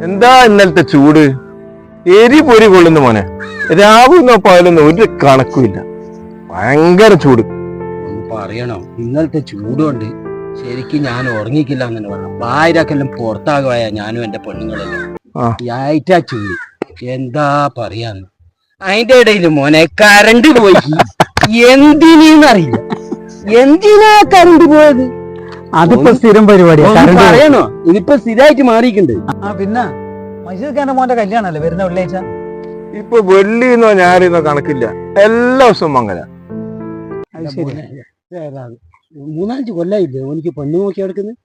എന്താ ഇന്നലത്തെ ചൂട്? എരി പൊരി കൊള്ളുന്നു മോനെ. രാവിലെ പകലൊന്നും ഒരു കണക്കുമില്ല. ഭയങ്കര ചൂട്. ഒന്ന് പറയണോ? ഇന്നലത്തെ ചൂടുകൊണ്ട് ശരിക്കും ഞാൻ ഉറങ്ങിക്കില്ല എന്ന് പറഞ്ഞു. പായരക്കെല്ലാം പുറത്താകുവായ ഞാനും എന്റെ പെണ്ണുങ്ങളെല്ലാം ആയിട്ടാ ചൂട്. എന്താ പറയാന്ന്. അതിന്റെ ഇടയിൽ മോനെ കറണ്ട് പോയി. എന്തിനറിയില്ല. എന്തിനാ കറണ്ട് പോയത്? അതിപ്പോ സ്ഥിരം പരിപാടിയാണ്. പറയണോ? ഇതിപ്പോ സ്ഥിരമായിട്ട് മാറിയിട്ടുണ്ട്. പിന്നെ മജീദ്ഖാന്റെ മോന്റെ കല്യാണല്ലേ വരുന്ന വെള്ളിയാഴ്ച. ഇപ്പൊ വെള്ളിന്നോ ഞായറിന്നോ കണക്കില്ല, എല്ലാ ദിവസവും മംഗല. മൂന്നാലഞ്ച് കൊല്ലായില്ലേ എനിക്ക് പെണ്ണു നോക്കി എടുക്കുന്നത്.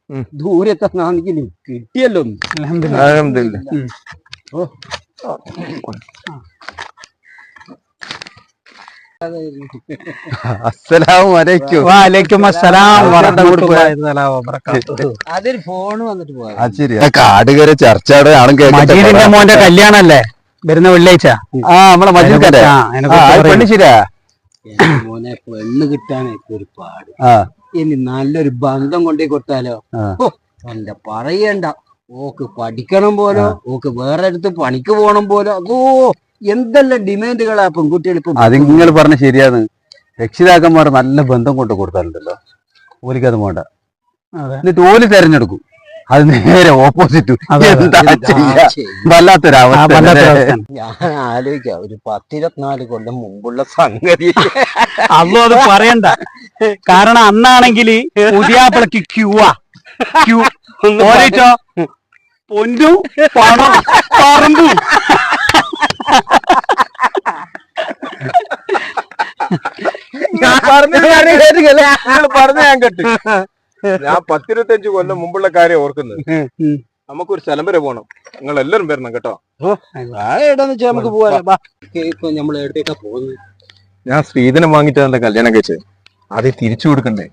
ദൂരത്താണെങ്കിലും കിട്ടിയല്ലോ. അൽഹംദുലില്ലാ. അസ്സലാമു അലൈക്കും. വഅലൈക്കും അസ്സലാം വറഹ്മത്തുള്ളാഹി വബറകാതുഹു. അതൊരു ഫോൺ വന്നിട്ട് പോവാ. കാടുകര ചർച്ചയുടെ മജീദിന്റെ മോന്റെ കല്യാണല്ലേ വരുന്ന വെള്ളിയാഴ്ച. നമ്മളെ മജീദ് ശരിയാ മോനെ. പെണ്ണ് കിട്ടാനേ ഒരു പാട്. ഇനി നല്ലൊരു ബന്ധം കൊണ്ടേ കൊടുത്താലോ. എന്താ പറയണ്ട. ഓക്ക് പഠിക്കണം പോലോ, ഓക്ക് വേറെ അടുത്ത് പണിക്ക് പോകണം പോലോ. എന്തെല്ലാം ഡിമാൻഡുകളാ പെൺകുട്ടികൾ. ഇപ്പൊ അത് നിങ്ങൾ പറഞ്ഞ ശരിയാണ്. രക്ഷിതാക്കന്മാർ നല്ല ബന്ധം കൊണ്ട് കൊടുത്താലുണ്ടല്ലോ, ഓലിക്ക് അത് വേണ്ട. എന്നിട്ട് ഓല് തെരഞ്ഞെടുക്കും. അത് നേരെ ഓപ്പോസിറ്റ്. വല്ലാത്തൊരവസ്ഥ. ഞാൻ ആലോചിക്കാം, ഒരു 10-24 കൊല്ലം മുമ്പുള്ള സംഗതി. അല്ലോ അത് പറയണ്ട. കാരണം അന്നാണെങ്കിൽ പുതിയാപ്പിളക്ക് ക്യൂവാ. ക്യൂ ഓരോ പൊന്നും പണം പറമ്പും. പറഞ്ഞ ഞാൻ കേട്ടു. ഞാൻ 10-25 കൊല്ലം മുമ്പുള്ള കാര്യം ഓർക്കുന്നത്. നമുക്കൊരു സ്ഥലം വരെ പോണം. നിങ്ങൾ എല്ലാരും വരണം കേട്ടോ. എവിടെന്ന് വെച്ചാൽ നമുക്ക് പോവാ. നമ്മൾ എവിടേക്കാ പോകുന്നത്? ഞാൻ സ്ത്രീധനം വാങ്ങിയിട്ടാണ് കല്യാണം കഴിച്ചത്. അത് തിരിച്ചു കൊടുക്കണ്ടേ?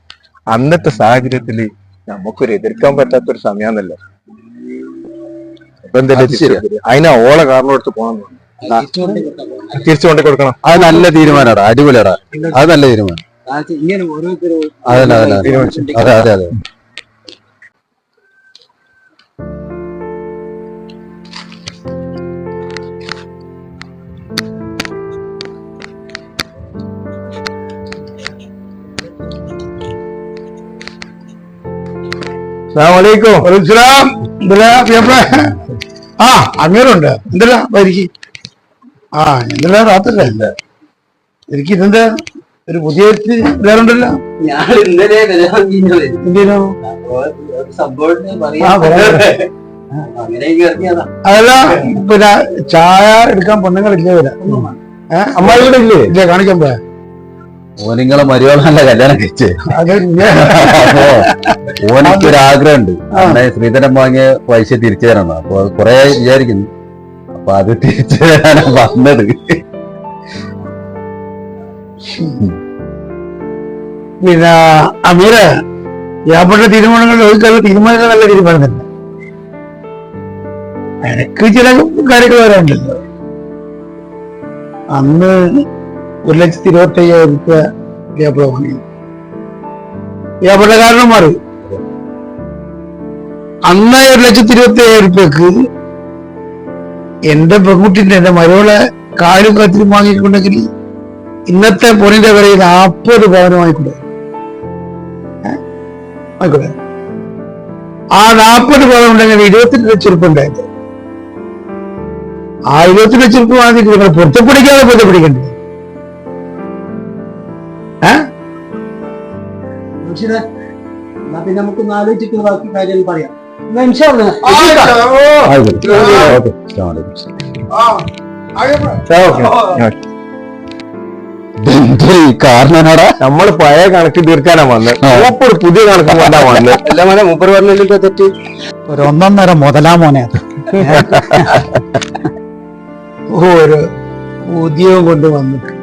അന്നത്തെ സാഹചര്യത്തില് നമുക്കൊരു എതിർക്കാൻ പറ്റാത്തൊരു സമയാന്നല്ലോ. അതിനാ ഓളെ കാരണം എടുത്ത് പോകണം. തിരിച്ചു കൊണ്ടു കൊടുക്കണം. അത് നല്ല തീരുമാനമാടാ. അടിപൊളിയാടാ. അത് നല്ല തീരുമാനം. ഇങ്ങനെ ഓരോരുത്തരും അതെ അതെ അതെ. അങ്ങേരുണ്ട്. എന്തല്ല എനിക്ക് എന്തെല്ലാ റാത്തല്ലേ എനിക്ക് ഇതെന്താ ഒരു പുതിയ വരാറുണ്ടല്ലോ. ഞാൻ ഇന്നലെ എന്തിനോ അതല്ല, പിന്നെ ചായ എടുക്കാൻ പെണ്ണുങ്ങളില്ലേ വരാ? അമ്മായി കൂടെ ഇല്ലേ? ഇല്ല, കാണിക്കാൻ പോയാ ഓനിങ്ങളെ മരുവാളല്ല കല്യാണം കഴിച്ചേ. ഓനിക്കൊരാഗ്രഹമുണ്ട്, ശ്രീധരൻ വാങ്ങിയ പൈസ തിരിച്ചു തരണം. അപ്പൊ കൊറേ വിചാരിക്കുന്നു. അപ്പൊ അത് തിരിച്ചു തരാനാ വന്നത്. പിന്നെ അമീര വ്യാപാര തീരുമാനങ്ങൾ തീരുമാനിക്കാൻ നല്ല തീരുമാനം തന്നെ. എനിക്ക് ചില കാര്യങ്ങൾ വരാനുണ്ടല്ലോ. അന്ന് 1,25,000 രൂപ വ്യാപാരം വാങ്ങി. വ്യാപാര കാരണം മാറി. അന്ന് 1,25,000 രൂപക്ക് എന്റെ പെൺകുട്ടിന്റെ എന്റെ മരോളെ കാലും കത്തിലും വാങ്ങിക്കൊണ്ടെങ്കിൽ ഇന്നത്തെ പൊന്നിന്റെ വിലയിൽ 40 പവന് വാങ്ങിക്കൂടെ? ആയിക്കോട്ടെ. ആ 40 പവൻ ഉണ്ടെങ്കിൽ 22 ലക്ഷം ഉണ്ടായത്. ആ 22 ലക്ഷം വാങ്ങിയിട്ട് നിങ്ങൾ പൊരുത്തപ്പിടിക്കാതെ പൊരുത്തപ്പിടിക്കണ്ടേ? പിന്നെ നമുക്ക് ആലോചിച്ചിട്ട് ബാക്കി കാര്യങ്ങൾ പറയാം. കാരണനാടാ നമ്മള് പഴയ കണക്ക് തീർക്കാനാ വന്നത്. ഒരു പുതിയ കണക്ക് കൊണ്ടാ വന്നത്. അല്ല മോനെ, മൂപ്പർ പറഞ്ഞില്ല തെറ്റ്. ഒരു 1.5 മുതലാ മോനെ. ഒരു ഉദ്യോഗം കൊണ്ട് വന്നിട്ട്